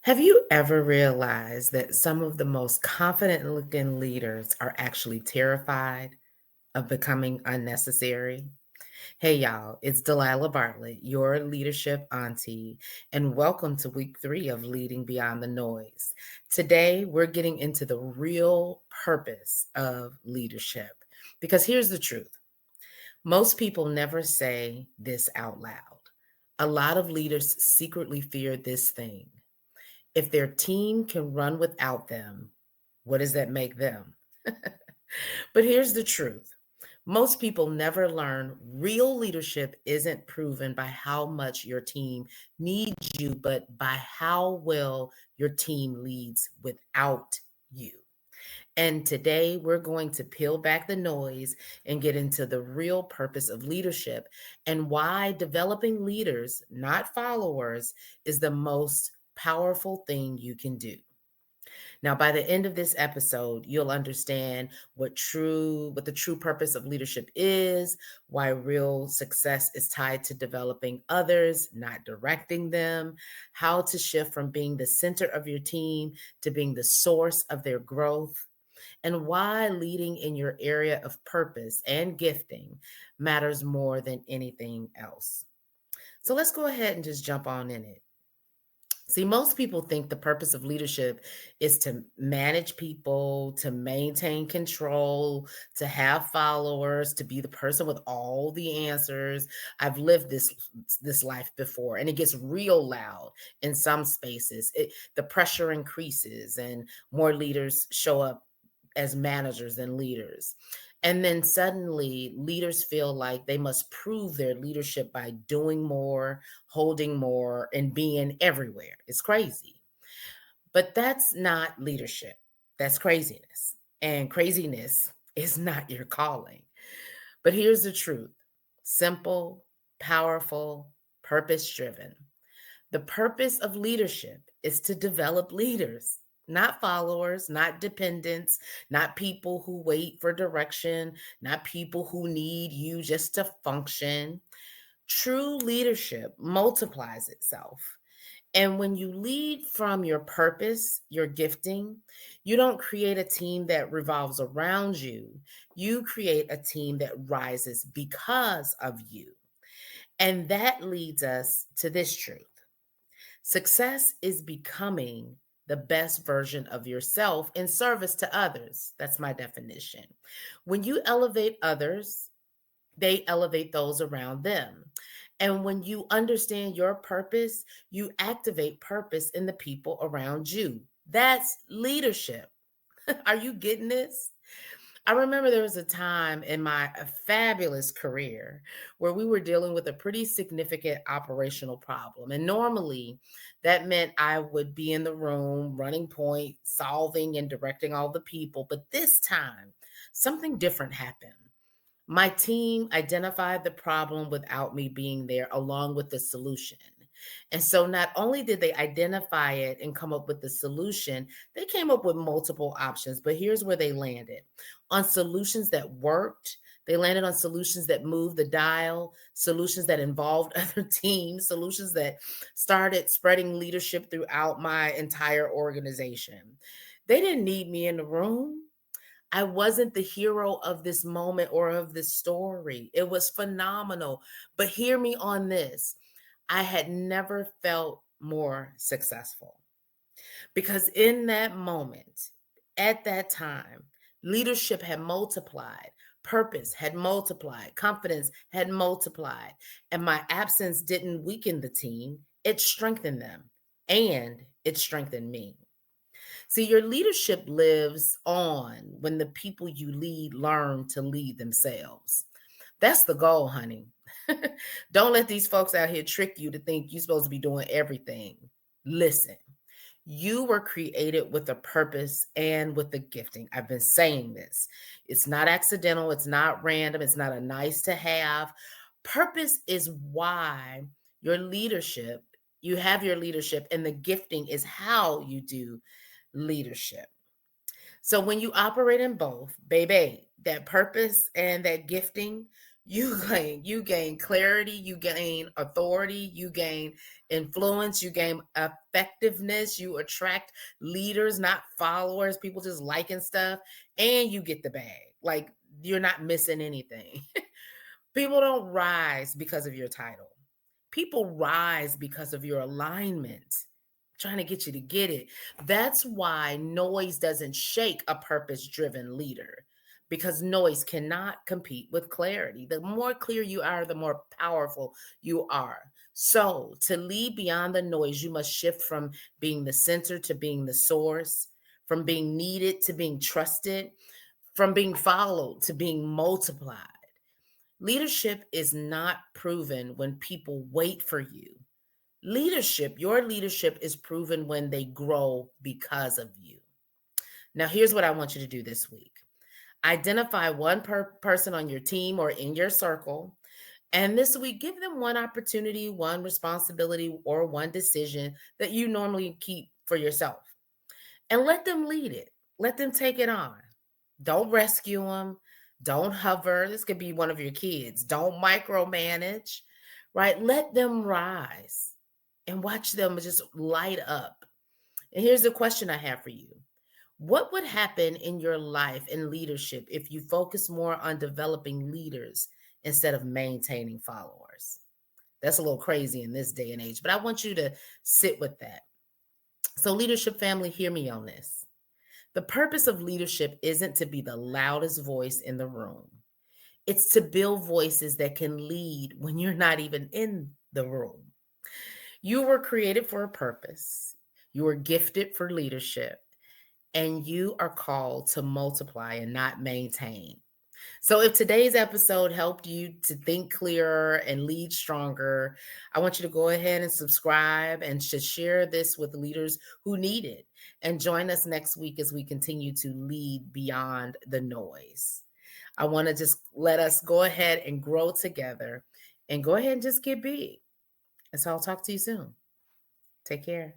Have you ever realized that some of the most confident looking leaders are actually terrified of becoming unnecessary? Hey, y'all, it's Delilah Bartlett, your leadership auntie, and welcome to week 3 of Leading Beyond the Noise. Today, we're getting into the real purpose of leadership because here's the truth: most people never say this out loud. A lot of leaders secretly fear this thing: if their team can run without them, what does that make them? But here's the truth: most people never learn real leadership isn't proven by how much your team needs you, but by how well your team leads without you. And today we're going to peel back the noise and get into the real purpose of leadership and why developing leaders, not followers, is the most powerful thing you can do. Now, by the end of this episode, you'll understand what the true purpose of leadership is, why real success is tied to developing others, not directing them, how to shift from being the center of your team to being the source of their growth, and why leading in your area of purpose and gifting matters more than anything else. So let's go ahead and just jump on in it. See, most people think the purpose of leadership is to manage people, to maintain control, to have followers, to be the person with all the answers. I've lived this life before, and it gets real loud in some spaces. The pressure increases, and more leaders show up as managers than leaders. And then suddenly, leaders feel like they must prove their leadership by doing more, holding more, and being everywhere. It's crazy. But that's not leadership. That's craziness. And craziness is not your calling. But here's the truth: simple, powerful, purpose driven. The purpose of leadership is to develop leaders, not followers, not dependents, not people who wait for direction, not people who need you just to function. True leadership multiplies itself. And when you lead from your purpose, your gifting, you don't create a team that revolves around you. You create a team that rises because of you. And that leads us to this truth: success is becoming the best version of yourself in service to others. That's my definition. When you elevate others, they elevate those around them. And when you understand your purpose, you activate purpose in the people around you. That's leadership. Are you getting this? I remember there was a time in my fabulous career where we were dealing with a pretty significant operational problem. And normally that meant I would be in the room running point, solving and directing all the people. But this time, something different happened. My team identified the problem without me being there, along with the solution. And so not only did they identify it and come up with the solution, they came up with multiple options. But here's where they landed: on solutions that worked. They landed on solutions that moved the dial, solutions that involved other teams, solutions that started spreading leadership throughout my entire organization. They didn't need me in the room. I wasn't the hero of this moment or of this story. It was phenomenal. But hear me on this: I had never felt more successful because in that moment, at that time, leadership had multiplied, purpose had multiplied, confidence had multiplied, and my absence didn't weaken the team, it strengthened them, and it strengthened me. See, your leadership lives on when the people you lead learn to lead themselves. That's the goal, honey. Don't let these folks out here trick you to think you're supposed to be doing everything. Listen, you were created with a purpose and with a gifting. I've been saying this. It's not accidental, it's not random, it's not a nice to have. Purpose is why your leadership, you have your leadership, and the gifting is how you do leadership. So when you operate in both, baby, that purpose and that gifting, You gain clarity, you gain authority, you gain influence, you gain effectiveness, you attract leaders, not followers, people just liking stuff, and you get the bag. Like, you're not missing anything. People don't rise because of your title. People rise because of your alignment. Trying to get you to get it. That's why noise doesn't shake a purpose driven leader, because noise cannot compete with clarity. The more clear you are, the more powerful you are. So, to lead beyond the noise, you must shift from being the center to being the source, from being needed to being trusted, from being followed to being multiplied. Leadership is not proven when people wait for you. Your leadership is proven when they grow because of you. Now, here's what I want you to do this week: identify one person on your team or in your circle. And this week, give them one opportunity, one responsibility, or one decision that you normally keep for yourself. And let them lead it. Let them take it on. Don't rescue them. Don't hover. This could be one of your kids. Don't micromanage, right? Let them rise and watch them just light up. And here's the question I have for you: what would happen in your life and leadership if you focus more on developing leaders instead of maintaining followers? That's a little crazy in this day and age, but I want you to sit with that. So, leadership family, hear me on this. The purpose of leadership isn't to be the loudest voice in the room. It's to build voices that can lead when you're not even in the room. You were created for a purpose. You were gifted for leadership, and you are called to multiply and not maintain. So, if today's episode helped you to think clearer and lead stronger, I want you to go ahead and subscribe and to share this with leaders who need it. And join us next week as we continue to lead beyond the noise. I want to just let us go ahead and grow together and go ahead and just get big. And so I'll talk to you soon. Take care.